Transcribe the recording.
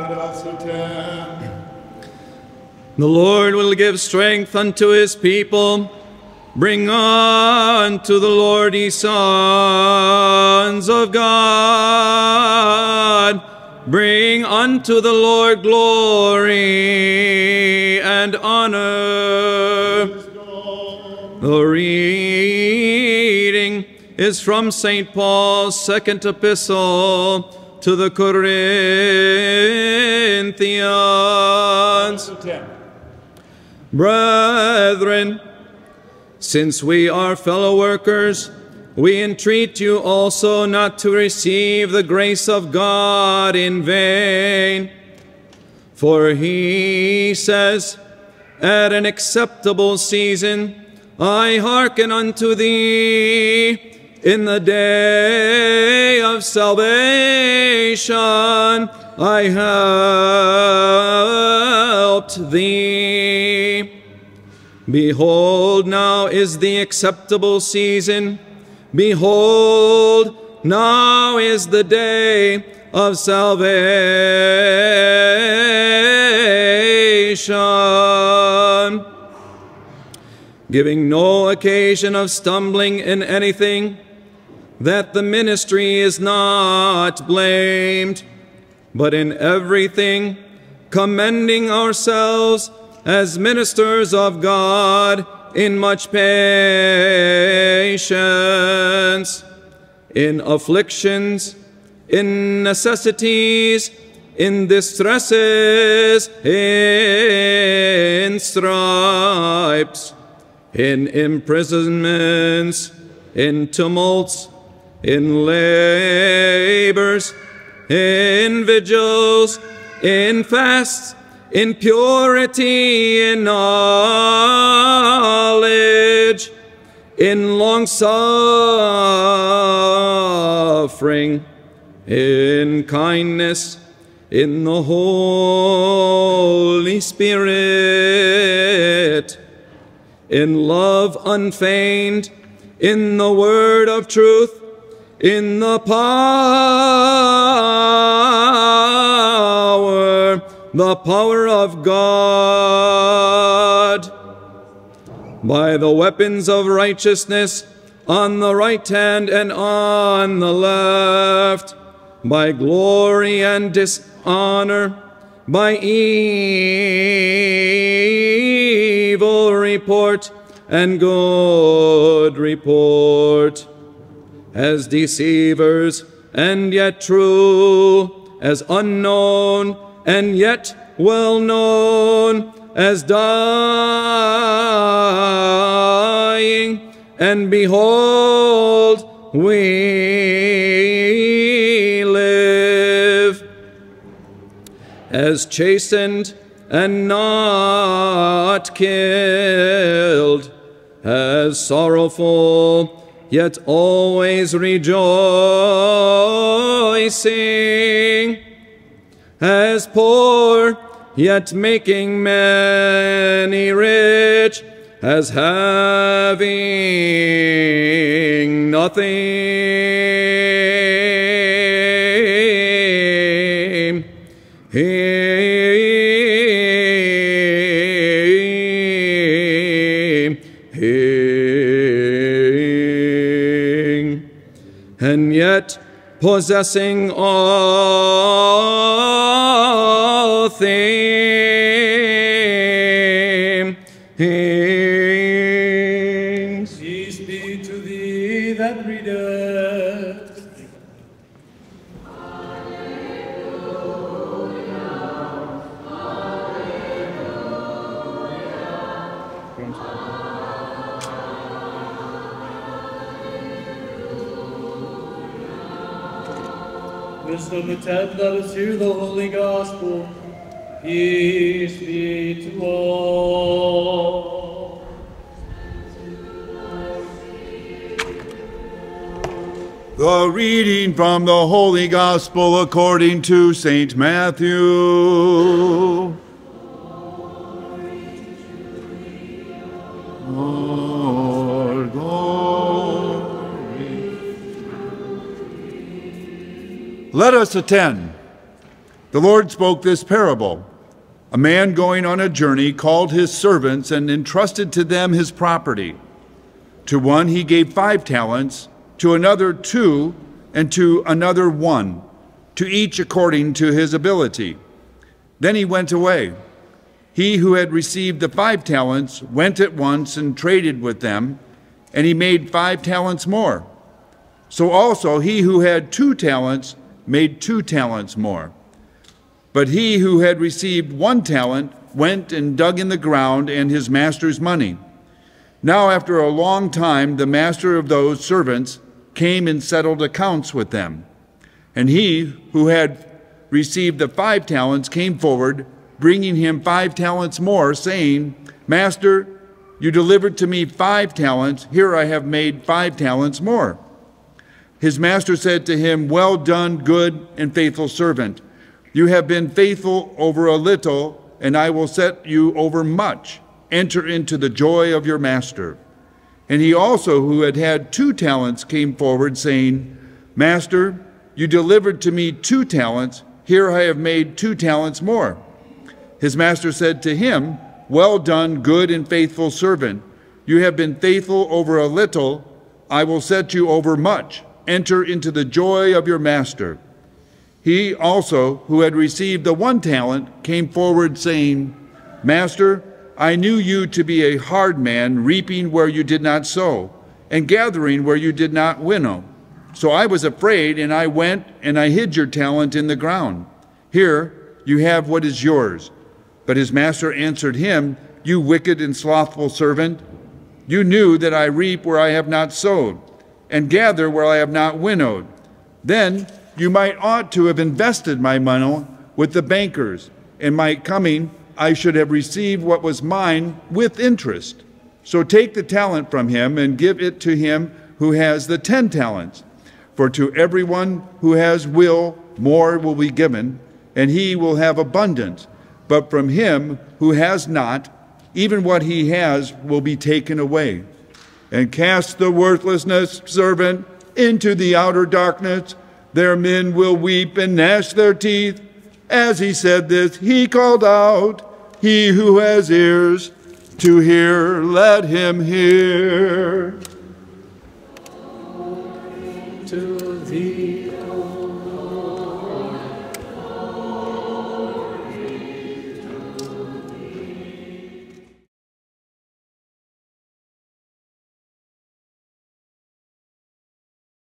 Let us attend. The Lord will give strength unto his people. Bring unto the Lord, ye sons of God. Bring unto the Lord glory and honor. The reading is from St. Paul's second epistle to the Corinthians. Brethren, since we are fellow workers, we entreat you also not to receive the grace of God in vain. For he says, at an acceptable season, I hearken unto thee in the day of salvation. I helped thee. Behold, now is the acceptable season. Behold, now is the day of salvation. Giving no occasion of stumbling in anything, that the ministry is not blamed, but in everything commending ourselves as ministers of God in much patience, in afflictions, in necessities, in distresses, in stripes, in imprisonments, in tumults, in labors, in vigils, in fasts, in purity, in knowledge, in long-suffering, in kindness, in the Holy Spirit, in love unfeigned, in the word of truth, in the power of God, by the weapons of righteousness on the right hand and on the left, by glory and dishonor, by evil report and good report, as deceivers and yet true, as unknown and yet well known, as dying, and behold, we live, as chastened and not killed, as sorrowful, yet always rejoicing, as poor, yet making many rich, as having nothing, and yet possessing all things. Peace be to thee that readeth. Wisdom attend, let us hear the Holy Gospel. Peace be to all. The reading from the Holy Gospel according to St. Matthew. Lord, glory. Let us attend. The Lord spoke this parable. A man going on a journey called his servants and entrusted to them his property. To one he gave 5 talents, to another 2, and to another 1, to each according to his ability. Then he went away. He who had received the 5 talents went at once and traded with them, and he made 5 talents more. So also he who had 2 talents made 2 talents more. But he who had received 1 talent went and dug in the ground and his master's money. Now after a long time the master of those servants came and settled accounts with them. And he who had received the 5 talents came forward, bringing him 5 talents more, saying, Master, you delivered to me 5 talents. Here I have made 5 talents more. His master said to him, Well done, good and faithful servant. You have been faithful over a little, and I will set you over much. Enter into the joy of your master. And he also, who had 2 talents, came forward, saying, Master, you delivered to me 2 talents. Here I have made 2 talents more. His master said to him, Well done, good and faithful servant. You have been faithful over a little. I will set you over much. Enter into the joy of your master. He also, who had received the 1 talent, came forward, saying, Master, I knew you to be a hard man, reaping where you did not sow, and gathering where you did not winnow. So I was afraid, and I went and I hid your talent in the ground. Here you have what is yours. But his master answered him, You wicked and slothful servant, you knew that I reap where I have not sowed, and gather where I have not winnowed. Then you ought to have invested my money with the bankers. In my coming, I should have received what was mine with interest. So take the talent from him and give it to him who has the 10 talents. For to everyone who has more will be given, and he will have abundance. But from him who has not, even what he has will be taken away. And cast the worthless servant into the outer darkness. There men will weep and gnash their teeth. As he said this, he called out, He who has ears to hear, let him hear.